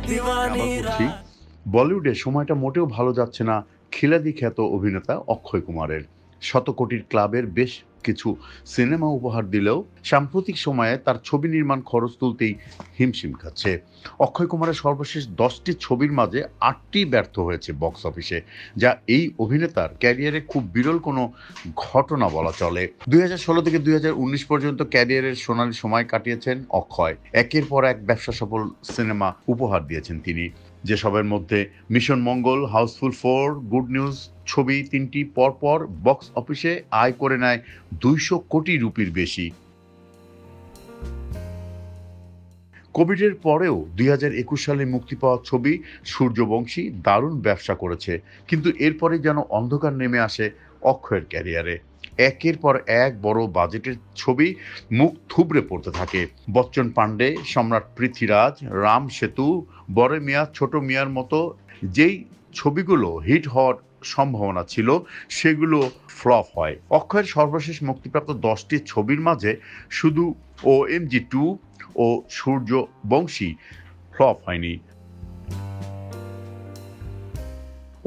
আবার বলছি, বলিউডে সময়টা মোটেও ভালো যাচ্ছে না খিলাদি খ্যাত অভিনেতা অক্ষয় কুমারের। শত কোটির ক্লাবের বেশ কিছু সিনেমা উপহার দিলেও সাম্প্রতিক সময়ে তার ছবি নির্মাণ খরচ তুলতেই হিমশিম খাচ্ছে। অক্ষয় কুমারের সর্বশেষ 10টি ছবির মাঝে 8টি ব্যর্থ হয়েছে বক্স অফিসে, যা এই অভিনেতার ক্যারিয়ারে খুব বিরল কোনো ঘটনা বলা চলে। 2016 থেকে 2019 পর্যন্ত ক্যারিয়ারের সোনালী সময় কাটিয়েছেন অক্ষয়। একের পর এক ব্যবসা সফল সিনেমা উপহার দিয়েছেন তিনি, যেসবের মধ্যে মিশন মঙ্গল, হাউসফুল 4, গুড নিউজ ছবি 3টি পরপর বক্স অফিসে আয় করে নেয় 200 কোটি রুপির বেশি। কোভিডের পরেও 2021 সালে মুক্তি পাওয়া ছবি সূর্যবংশী দারুণ ব্যবসা করেছে, কিন্তু এরপরে যেন অন্ধকার নেমে আসে অক্ষয়ের ক্যারিয়ারে। একের পর এক বড় বাজেটের ছবি মুখ থুবড়ে পড়তে থাকে। বচ্চন পান্ডে, সম্রাট পৃথ্বীরাজ, রাম সেতু, বড় মিয়া ছোট মিয়ার মতো যেই ছবিগুলো হিট হওয়ার সম্ভাবনা ছিল, সেগুলো ফ্লপ হয়। অক্ষয়ের সর্বশেষ মুক্তিপ্রাপ্ত 10টি ছবির মাঝে শুধু OMG 2 ও সূর্যবংশী ফ্লপ হয়নি।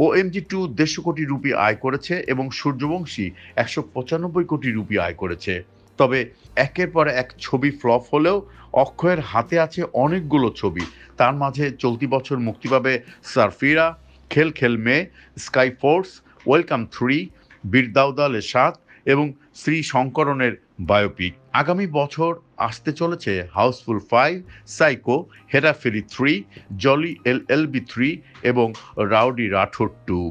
OMG 2 150 কোটি রুপি আয় করেছে এবং সূর্যবংশী 195 কোটি রুপি আয় করেছে। তবে একের পর এক ছবি ফ্লপ হলেও অক্ষয়ের হাতে আছে অনেকগুলো ছবি। তার মাঝে চলতি বছর মুক্তি পাবে সারফিরা, খেল খেল মে, স্কাই ফোর্স, ওয়েলকাম 3, বীর দাউদালে 7 এবং শ্রী শঙ্করনের বায়োপিক। আগামী বছর আসতে চলেছে Housefull 5, psycho, Hera Pheri 3, Jolly LLB 3 এবং রাউডি রাঠোর 2।